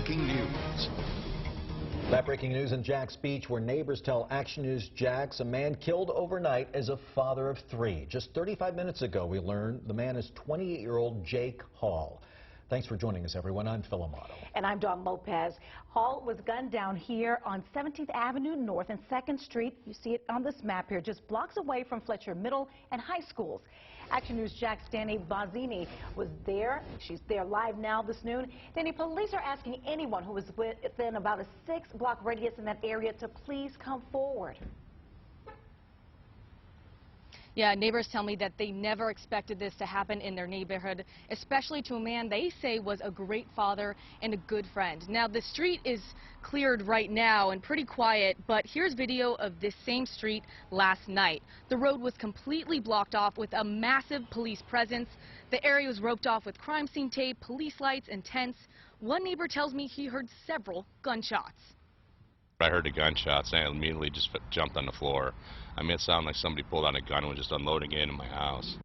breaking news. That breaking news in Jax Beach, where neighbors tell Action News Jax a man killed overnight is a father of three. Just 35 minutes ago, we learned the man is 28-year-old Jake Hall. Thanks for joining us, everyone. I'm Phil Amato. And I'm Dawn Lopez. Hall was gunned down here on 17th Avenue North and 2nd Street. You see it on this map here, just blocks away from Fletcher Middle and High Schools. Action News Jax Danny Bozzini was there. She's there live now this noon. Danny, police are asking anyone who is within about a 6-block radius in that area to please come forward. Yeah, neighbors tell me that they never expected this to happen in their neighborhood, especially to a man they say was a great father and a good friend. Now, the street is cleared right now and pretty quiet, but here's video of this same street last night. The road was completely blocked off with a massive police presence. The area was roped off with crime scene tape, police lights, and tents. One neighbor tells me he heard several gunshots. I heard the gunshots and I immediately just jumped on the floor. I mean, it sounded like somebody pulled out a gun and was just unloading it in my house.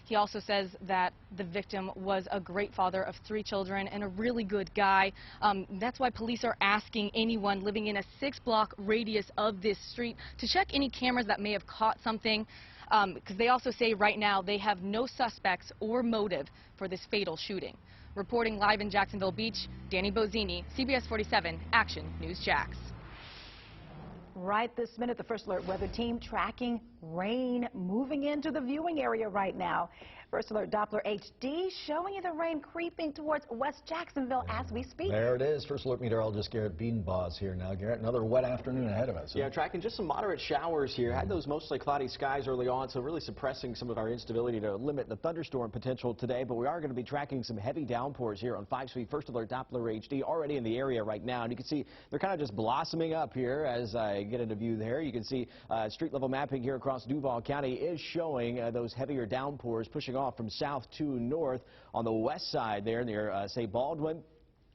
He also says that the victim was a great father of 3 children and a really good guy. That's why police are asking anyone living in a 6-block radius of this street to check any cameras that may have caught something. Because they also say right now they have no suspects or motive for this fatal shooting. Reporting live in Jacksonville Beach, Danny Bozzini, CBS47 Action News Jax. Right this minute, the First Alert weather team tracking rain moving into the viewing area right now. First Alert Doppler HD showing you the rain creeping towards West Jacksonville as we speak. There it is. First Alert meteorologist Garrett Beanbaugh here now. Garrett, another wet afternoon ahead of us. Yeah, tracking just some moderate showers here. Had those mostly cloudy skies early on, so really suppressing some of our instability to limit the thunderstorm potential today. But we are going to be tracking some heavy downpours here on 5-speed First Alert Doppler HD already in the area right now. And you can see they're kind of just blossoming up here as I get into view there. You can see street level mapping here across Duval County is showing those heavier downpours pushing off from south to north on the west side there near, say, Baldwin.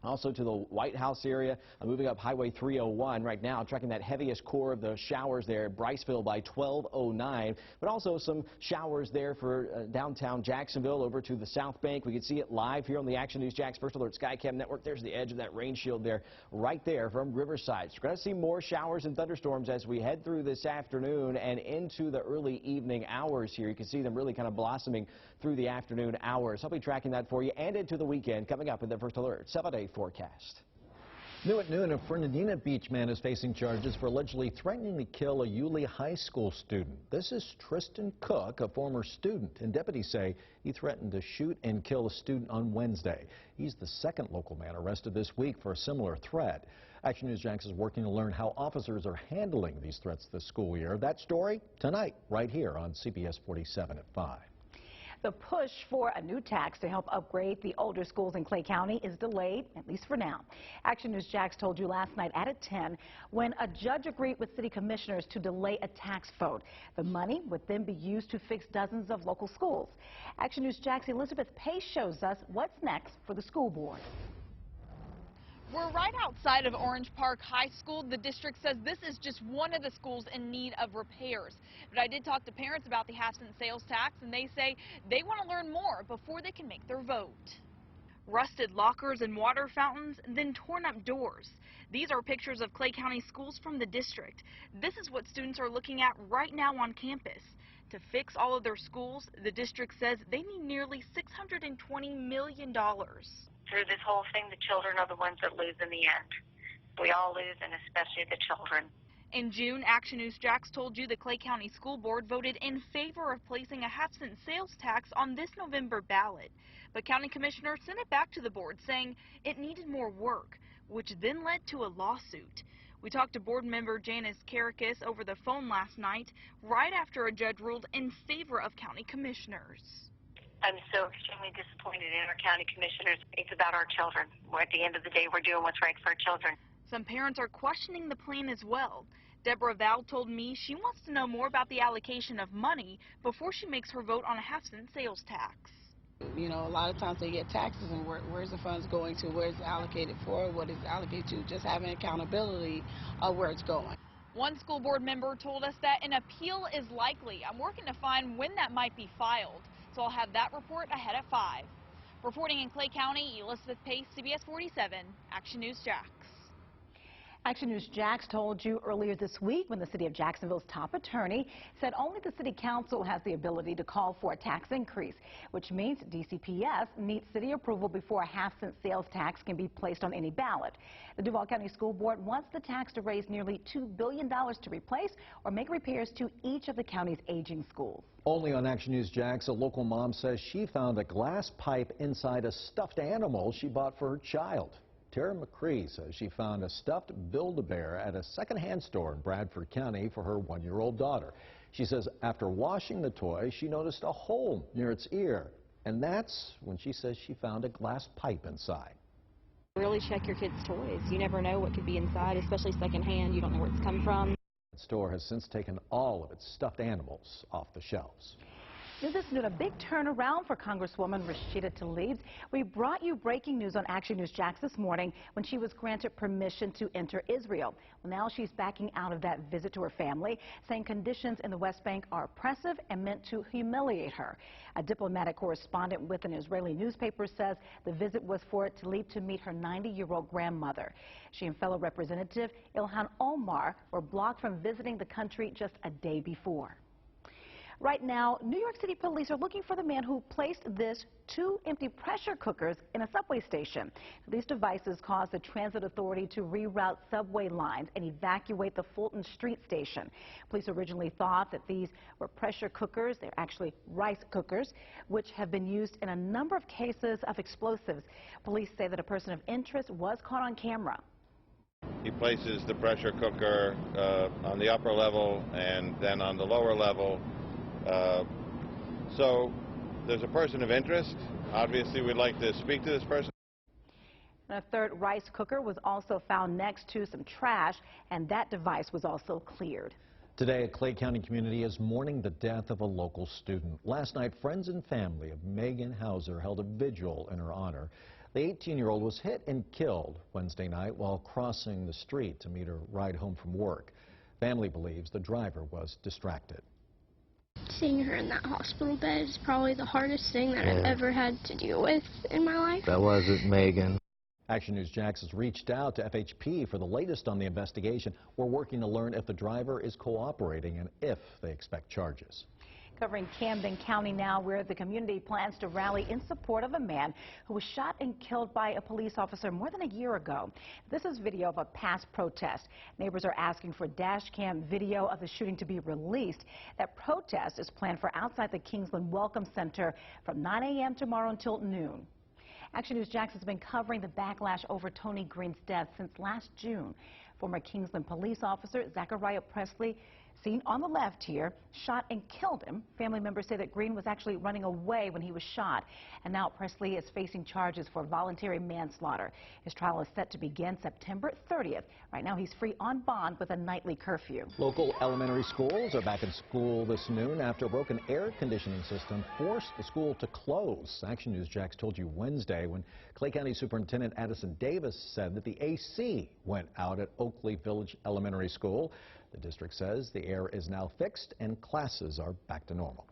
Also to the White House area, moving up Highway 301 right now, tracking that heaviest core of the showers there at Briceville by 1209, but also some showers there for downtown Jacksonville over to the South Bank. We can see it live here on the Action News Jax First Alert Skycam Network. There's the edge of that rain shield there, right there from Riverside. So we're going to see more showers and thunderstorms as we head through this afternoon and into the early evening hours here. You can see them really kind of blossoming through the afternoon hours. I'll be tracking that for you and into the weekend coming up in the First Alert 7-day forecast. New at noon, a Fernandina Beach man is facing charges for allegedly threatening to kill a Yulie high school student. This is Tristan Cook, a former student, and deputies say he threatened to shoot and kill a student on Wednesday. He's the second local man arrested this week for a similar threat. Action News Jax is working to learn how officers are handling these threats this school year. That story tonight, right here on CBS 47 at 5. The push for a new tax to help upgrade the older schools in Clay County is delayed, at least for now. Action News Jax told you last night at 10 when a judge agreed with city commissioners to delay a tax vote. The money would then be used to fix dozens of local schools. Action News Jax Elizabeth Pace shows us what's next for the school board. We're right outside of Orange Park High School. The district says this is just one of the schools in need of repairs. But I did talk to parents about the half-cent sales tax, and they say they want to learn more before they can make their vote. Rusted lockers and water fountains, then torn up doors. These are pictures of Clay County schools from the district. This is what students are looking at right now on campus. To fix all of their schools, the district says they need nearly $620 million. Through this whole thing, the children are the ones that lose in the end. We all lose, and especially the children. In June, Action News Jax told you the Clay County School Board voted in favor of placing a half-cent sales tax on this November ballot. But county commissioners sent it back to the board saying it needed more work, which then led to a lawsuit. We talked to board member Janice Karakis over the phone last night, right after a judge ruled in favor of county commissioners. I'm so extremely disappointed in our county commissioners. It's about our children. At the end of the day, we're doing what's right for our children. Some parents are questioning the plan as well. Deborah Val told me she wants to know more about the allocation of money before she makes her vote on a half-cent sales tax. You know, a lot of times they get taxes, and where's the funds going to? Where's it allocated for? What is it allocated to? Just having accountability of where it's going. One school board member told us that an appeal is likely. I'm working to find when that might be filed. So I'll have that report ahead at 5. Reporting in Clay County, Elizabeth Pace, CBS 47, Action News Jax. Action News Jax told you earlier this week when the city of Jacksonville's top attorney said only the city council has the ability to call for a tax increase, which means DCPS needs city approval before a half-cent sales tax can be placed on any ballot. The Duval County School Board wants the tax to raise nearly $2 billion to replace or make repairs to each of the county's aging schools. Only on Action News Jax, a local mom says she found a glass pipe inside a stuffed animal she bought for her child. Tara McCree says she found a stuffed Build-A-Bear at a secondhand store in Bradford County for her one-year-old daughter. She says after washing the toy, she noticed a hole near its ear, and that's when she says she found a glass pipe inside. Really check your kids' toys. You never know what could be inside, especially secondhand. You don't know where it's come from. The store has since taken all of its stuffed animals off the shelves. This noon, a big turnaround for Congresswoman Rashida Tlaib. We brought you breaking news on Action News Jax this morning when she was granted permission to enter Israel. Well, now she's backing out of that visit to her family, saying conditions in the West Bank are oppressive and meant to humiliate her. A diplomatic correspondent with an Israeli newspaper says the visit was for Tlaib to meet her 90-year-old grandmother. She and fellow Representative Ilhan Omar were blocked from visiting the country just a day before. Right now, New York City police are looking for the man who placed these 2 empty pressure cookers in a subway station. These devices caused the transit authority to reroute subway lines and evacuate the Fulton Street station. Police originally thought that these were pressure cookers. They're actually rice cookers, which have been used in a number of cases of explosives. Police say that a person of interest was caught on camera. He places the pressure cooker on the upper level and then on the lower level. So there's a person of interest. Obviously, we'd like to speak to this person. And a third rice cooker was also found next to some trash, and that device was also cleared. Today, a Clay County community is mourning the death of a local student. Last night, friends and family of Megan Hauser held a vigil in her honor. The 18-year-old was hit and killed Wednesday night while crossing the street to meet her ride home from work. Family believes the driver was distracted. Seeing her in that hospital bed is probably the hardest thing that I've ever had to deal with in my life. That wasn't Megan. Action News Jax has reached out to FHP for the latest on the investigation. We're working to learn if the driver is cooperating and if they expect charges. Covering Camden County now, where the community plans to rally in support of a man who was shot and killed by a police officer more than a year ago. This is video of a past protest. Neighbors are asking for dash cam video of the shooting to be released. That protest is planned for outside the Kingsland Welcome Center from 9 a.m. tomorrow until noon. Action News Jax has been covering the backlash over Tony Greene's death since last June. Former Kingsland police officer Zachariah Presley, seen on the left here, shot and killed him. Family members say that Greene was actually running away when he was shot. And now Presley is facing charges for voluntary manslaughter. His trial is set to begin September 30th. Right now he's free on bond with a nightly curfew. Local elementary schools are back in school this noon after a broken air conditioning system forced the school to close. Action News Jax told you Wednesday when Clay County Superintendent Addison Davis said that the AC went out at Oakley Village Elementary School. The district says the air is now fixed and classes are back to normal.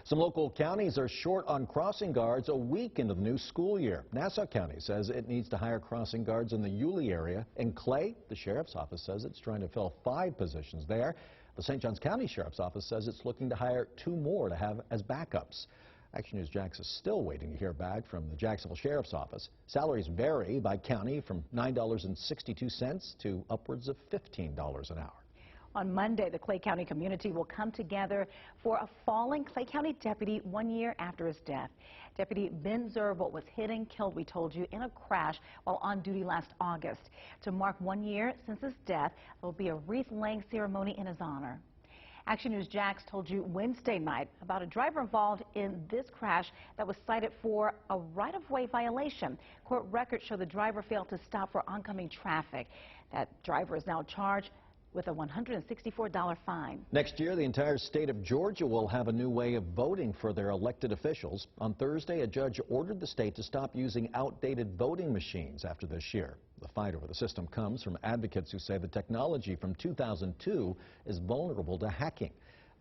Some local counties are short on crossing guards a week into the new school year. Nassau County says it needs to hire crossing guards in the Yulie area. In Clay, the sheriff's office says it's trying to fill 5 positions there. The St. Johns County Sheriff's Office says it's looking to hire 2 more to have as backups. Action News Jax is still waiting to hear back from the Jacksonville Sheriff's Office. Salaries vary by county from $9.62 to upwards of $15 an hour. On Monday, the Clay County community will come together for a fallen Clay County deputy 1 year after his death. Deputy Ben Zerbil was hit and killed, we told you, in a crash while on duty last August. To mark 1 year since his death, there will be a wreath-laying ceremony in his honor. Action News Jax told you Wednesday night about a driver involved in this crash that was cited for a right-of-way violation. Court records show the driver failed to stop for oncoming traffic. That driver is now charged with a $164 fine. Next year, the entire state of Georgia will have a new way of voting for their elected officials. On Thursday, a judge ordered the state to stop using outdated voting machines after this year. The fight over the system comes from advocates who say the technology from 2002 is vulnerable to hacking.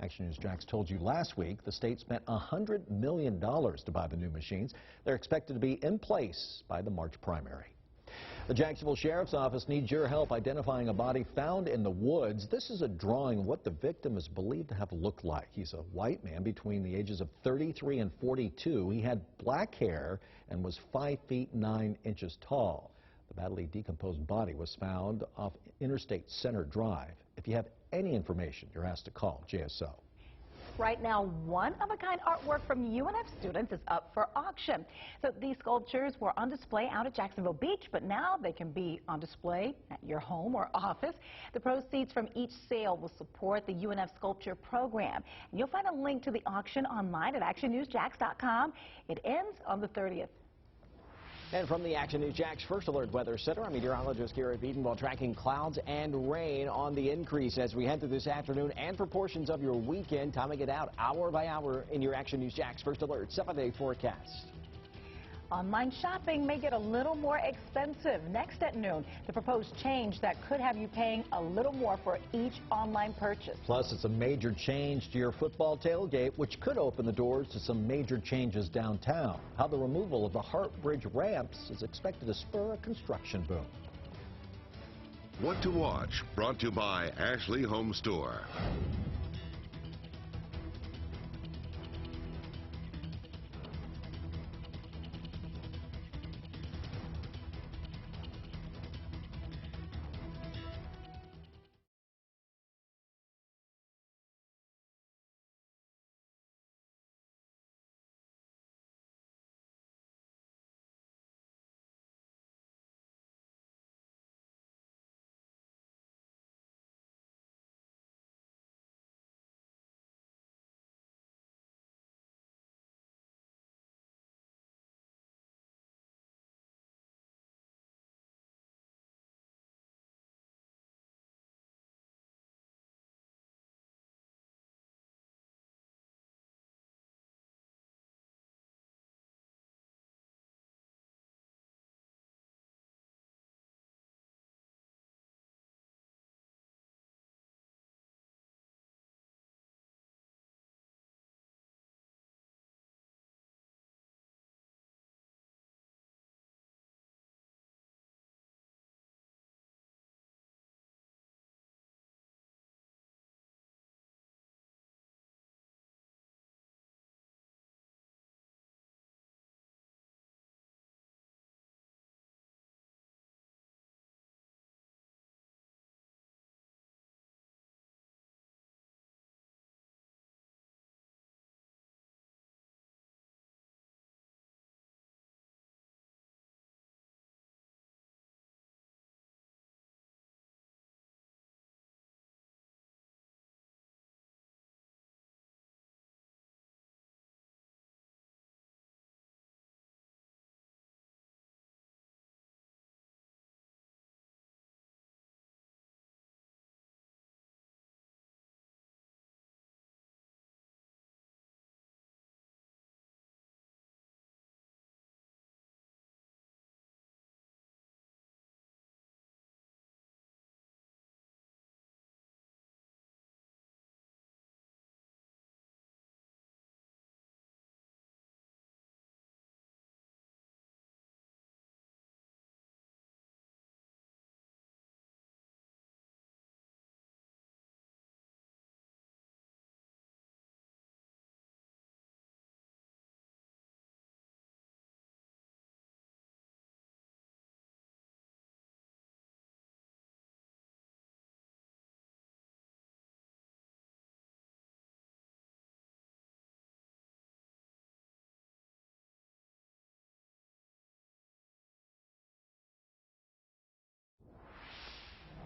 Action News Jax told you last week the state spent $100 million to buy the new machines. They're expected to be in place by the March primary. The Jacksonville Sheriff's Office needs your help identifying a body found in the woods. This is a drawing of what the victim is believed to have looked like. He's a white man between the ages of 33 and 42. He had black hair and was 5 feet 9 inches tall. The badly decomposed body was found off Interstate Center Drive. If you have any information, you're asked to call JSO. Right now, one-of-a-kind artwork from UNF students is up for auction. So these sculptures were on display out at Jacksonville Beach, but now they can be on display at your home or office. The proceeds from each sale will support the UNF Sculpture Program. And you'll find a link to the auction online at actionnewsjax.com. It ends on the 30th. And from the Action News Jax First Alert Weather Center, I'm meteorologist Garrett Beaton, tracking clouds and rain on the increase as we head through this afternoon and for portions of your weekend. Timing it out hour by hour in your Action News Jax First Alert 7-day forecast. Online shopping may get a little more expensive. Next at noon, the proposed change that could have you paying a little more for each online purchase. Plus, it's a major change to your football tailgate, which could open the doors to some major changes downtown. How the removal of the Hart Bridge ramps is expected to spur a construction boom. What to watch, brought to you by Ashley Home Store.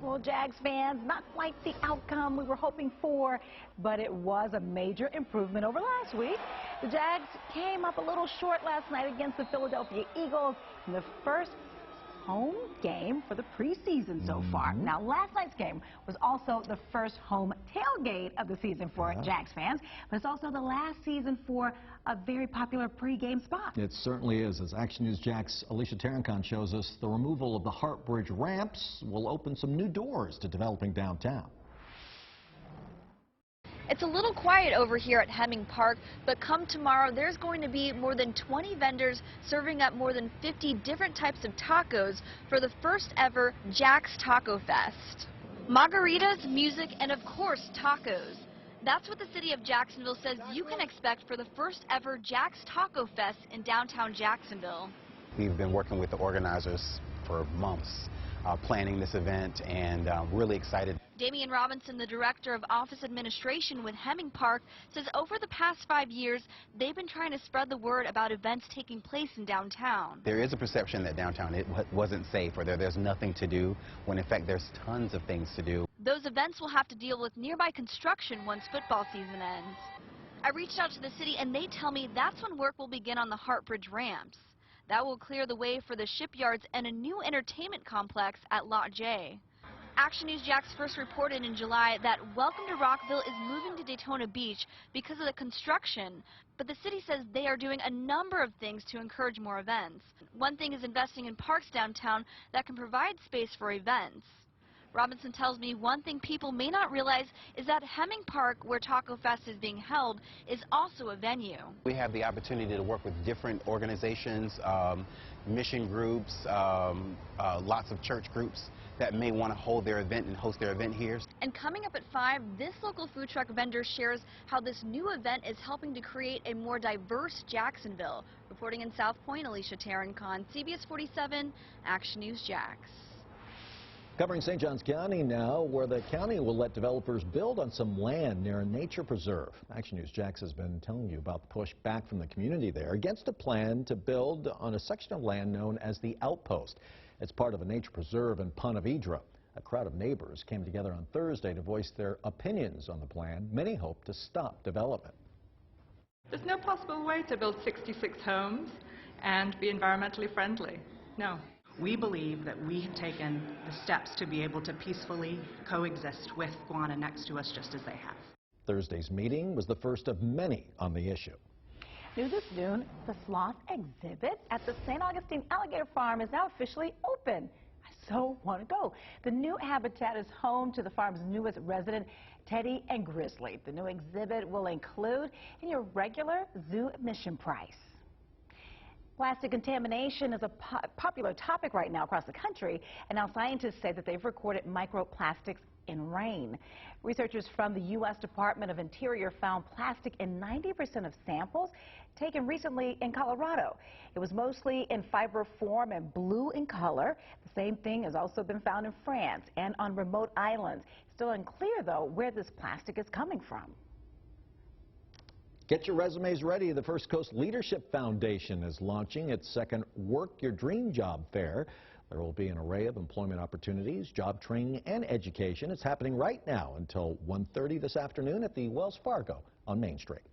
Well, Jags fans, not quite the outcome we were hoping for, but it was a major improvement over last week. The Jags came up a little short last night against the Philadelphia Eagles in the first home game for the preseason so far. Now, last night's game was also the first home tailgate of the season for Jags fans, but it's also the last season for a very popular pregame spot. It certainly is. As Action News Jax' Alicia Tarancon shows us, the removal of the Hart Bridge ramps will open some new doors to developing downtown. It's a little quiet over here at Hemming Park, but come tomorrow, there's going to be more than 20 vendors serving up more than 50 different types of tacos for the first ever Jack's Taco Fest. Margaritas, music, and of course, tacos. That's what the city of Jacksonville says you can expect for the first ever Jack's Taco Fest in downtown Jacksonville. We've been working with the organizers for months, planning this event, and really excited. Damian Robinson, the director of office administration with Hemming Park, says over the past 5 years, they've been trying to spread the word about events taking place in downtown. There is a perception that downtown wasn't safe, or there's nothing to do, when in fact there's tons of things to do. Those events will have to deal with nearby construction once football season ends. I reached out to the city and they tell me that's when work will begin on the Hart Bridge ramps. That will clear the way for the shipyards and a new entertainment complex at Lot J. Action News Jax first reported in July that Welcome to Rockville is moving to Daytona Beach because of the construction, but the city says they are doing a number of things to encourage more events. One thing is investing in parks downtown that can provide space for events. Robinson tells me one thing people may not realize is that Hemming Park, where Taco Fest is being held, is also a venue. We have the opportunity to work with different organizations, mission groups, lots of church groups that may want to hold their event and host their event here. And coming up at 5, this local food truck vendor shares how this new event is helping to create a more diverse Jacksonville. Reporting in South Point, Alicia Tarrant-Kahn, CBS47, Action News Jax. Covering St. Johns County now, where the county will let developers build on some land near a nature preserve. Action News Jax has been telling you about the pushback from the community there against a plan to build on a section of land known as the Outpost. It's part of a nature preserve in Ponte Vedra. A crowd of neighbors came together on Thursday to voice their opinions on the plan. Many hope to stop development. There's no possible way to build 66 homes and be environmentally friendly. No. We believe that we have taken the steps to be able to peacefully coexist with Guana next to us just as they have. Thursday's meeting was the first of many on the issue. New this noon, the sloth exhibit at the St. Augustine Alligator Farm is now officially open. I so want to go. The new habitat is home to the farm's newest resident, Teddy and Grizzly. The new exhibit will include your regular zoo admission price. Plastic contamination is a popular topic right now across the country, and now scientists say that they've recorded microplastics in rain. Researchers from the U.S. Department of Interior found plastic in 90% of samples taken recently in Colorado. It was mostly in fiber form and blue in color. The same thing has also been found in France and on remote islands. Still unclear, though, where this plastic is coming from. Get your resumes ready. The First Coast Leadership Foundation is launching its second Work Your Dream Job Fair. There will be an array of employment opportunities, job training, and education. It's happening right now until 1:30 this afternoon at the Wells Fargo on Main Street.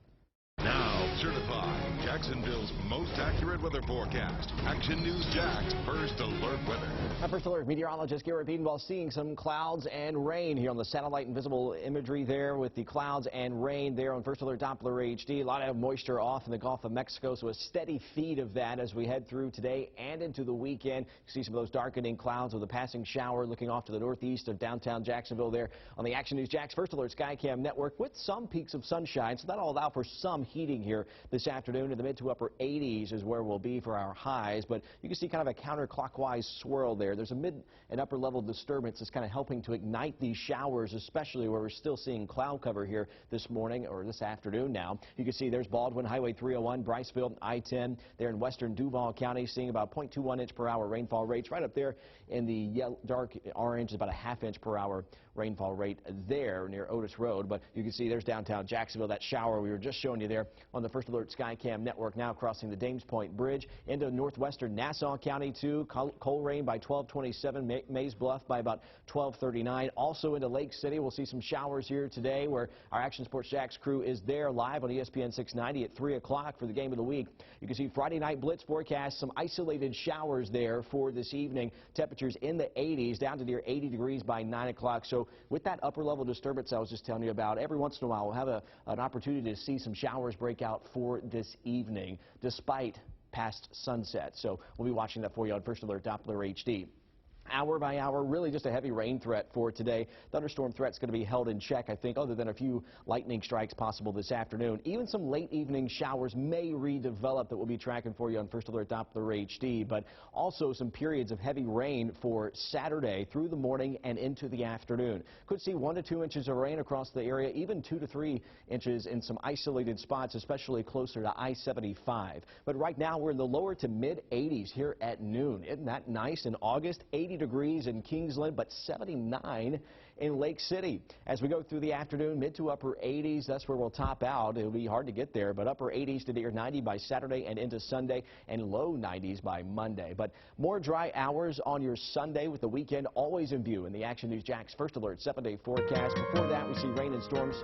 Now certified Jacksonville's most accurate weather forecast. Action News Jax First Alert Weather. Our First Alert meteorologist Garrett Beadenwall seeing some clouds and rain here on the satellite and visible imagery there with the clouds and rain there on First Alert Doppler HD. A lot of moisture off in the Gulf of Mexico, so a steady feed of that as we head through today and into the weekend. You see some of those darkening clouds with a passing shower looking off to the northeast of downtown Jacksonville there on the Action News Jax First Alert Skycam network with some peaks of sunshine, so that'll allow for some heating here this afternoon. In the mid to upper 80s is where we'll be for our highs, but you can see kind of a counterclockwise swirl there. There's a mid and upper level disturbance that's kind of helping to ignite these showers, especially where we're still seeing cloud cover here this morning or this afternoon now. You can see there's Baldwin, Highway 301, Briceville, I-10 there in western Duval County, seeing about 0.21 inch per hour rainfall rates. Right up there in the yellow, dark orange is about a ½ inch per hour rainfall rate there near Otis Road. But you can see there's downtown Jacksonville, that shower we were just showing you there on the First Alert Skycam network, now crossing the Dames Point Bridge into northwestern Nassau County too. Coleraine by 1227, Mays Bluff by about 1239. Also into Lake City, we'll see some showers here today where our Action Sports Jax crew is there live on ESPN 690 at 3 o'clock for the game of the week. You can see Friday night blitz forecast, some isolated showers there for this evening. Temperatures in the 80s, down to near 80 degrees by 9 o'clock. So with that upper level disturbance I was just telling you about, every once in a while we'll have an opportunity to see some showers break out for this evening, despite past sunset. So we'll be watching that for you on First Alert Doppler HD. Hour by hour, really just a heavy rain threat for today. Thunderstorm threat's going to be held in check, I think, other than a few lightning strikes possible this afternoon. Even some late evening showers may redevelop that we'll be tracking for you on First Alert Doppler HD, but also some periods of heavy rain for Saturday through the morning and into the afternoon. Could see 1 to 2 inches of rain across the area, even 2 to 3 inches in some isolated spots, especially closer to I-75. But right now we're in the lower to mid 80s here at noon. Isn't that nice? In August, 80 degrees in Kingsland, but 79 in Lake City. As we go through the afternoon, mid to upper 80s, that's where we'll top out. It'll be hard to get there, but upper 80s to near 90 by Saturday and into Sunday, and low 90s by Monday. But more dry hours on your Sunday with the weekend always in view in the Action News Jax First Alert 7-day forecast. Before that, we see rain and storms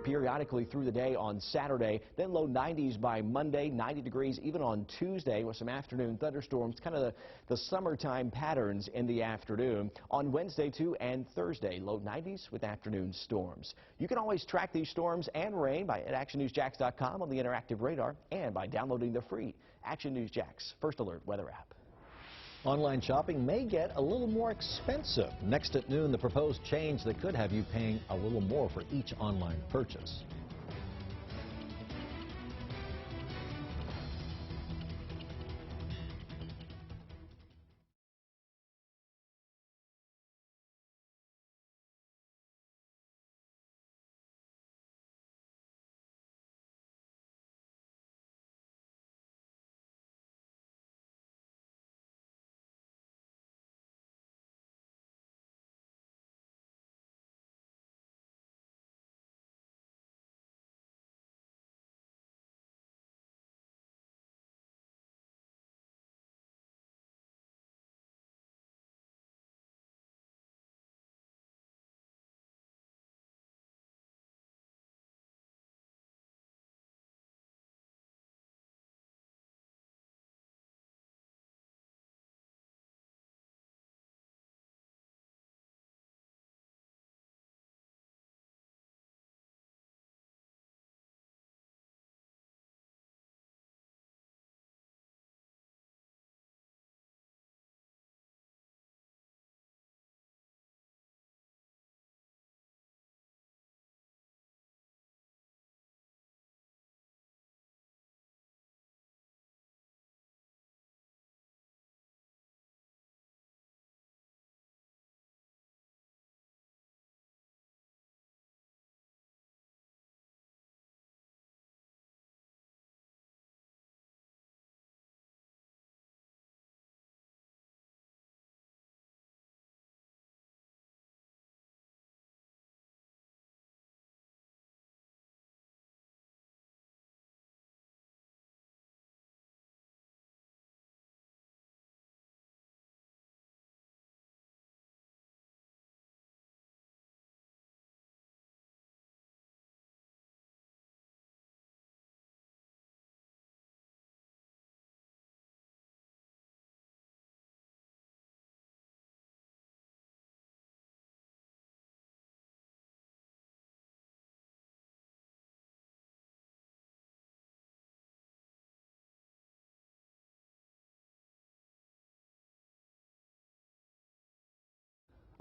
periodically through the day on Saturday, then low 90s by Monday, 90 degrees even on Tuesday with some afternoon thunderstorms, kind of the summertime patterns in the afternoon. On Wednesday, too, and Thursday, low 90s with afternoon storms. You can always track these storms and rain at actionnewsjax.com on the interactive radar and by downloading the free Action News Jax First Alert weather app. Online shopping may get a little more expensive. Next at noon, the proposed change that could have you paying a little more for each online purchase.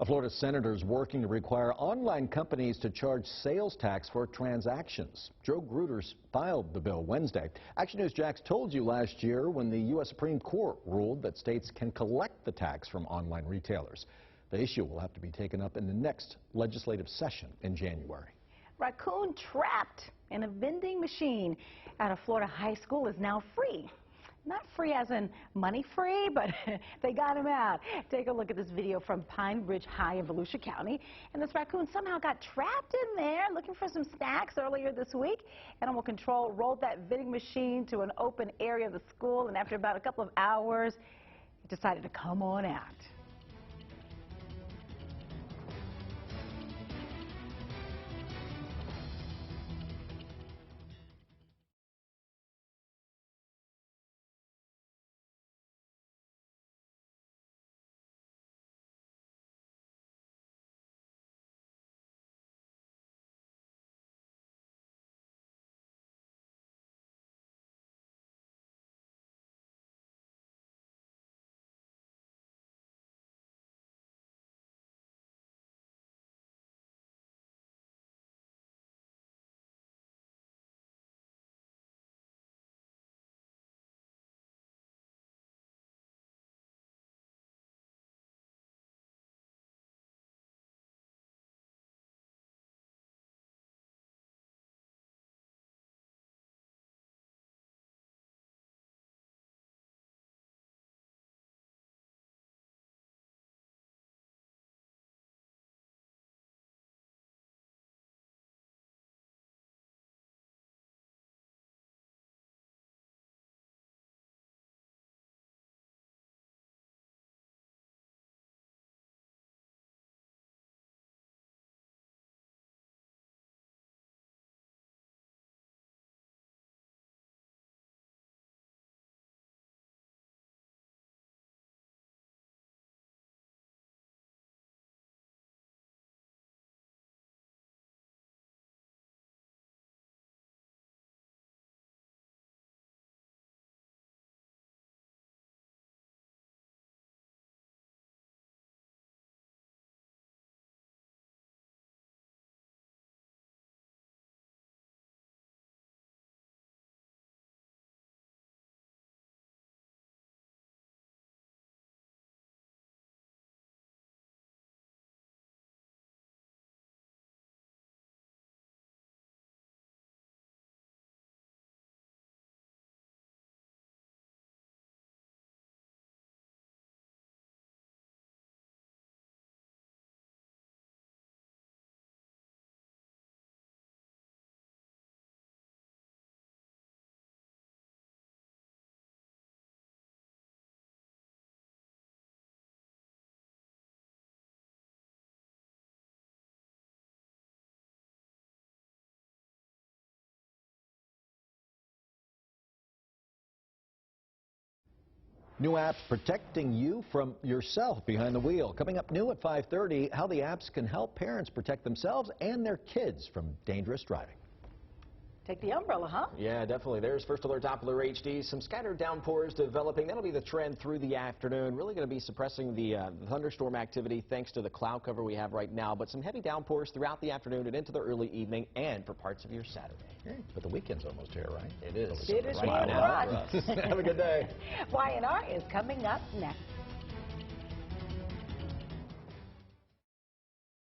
A Florida senator is working to require online companies to charge sales tax for transactions. Joe Gruters filed the bill Wednesday. Action News Jax told you last year when the U.S. Supreme Court ruled that states can collect the tax from online retailers. The issue will have to be taken up in the next legislative session in January. Raccoon trapped in a vending machine at a Florida high school is now free. Not free as in money free, but they got him out. Take a look at this video from Pine Ridge High in Volusia County. And this raccoon somehow got trapped in there looking for some snacks earlier this week. Animal Control rolled that vending machine to an open area of the school, and after about a couple of hours, it decided to come on out. New app protecting you from yourself behind the wheel. Coming up new at 5:30, how the apps can help parents protect themselves and their kids from dangerous driving. Take the umbrella, huh? Yeah, definitely. There's First Alert Doppler HD. Some scattered downpours developing. That'll be the trend through the afternoon. Really going to be suppressing the thunderstorm activity thanks to the cloud cover we have right now. But some heavy downpours throughout the afternoon and into the early evening and for parts of your Saturday. But the weekend's almost here, right? It is. It is right now. right. Have a good day. Y&R is coming up next.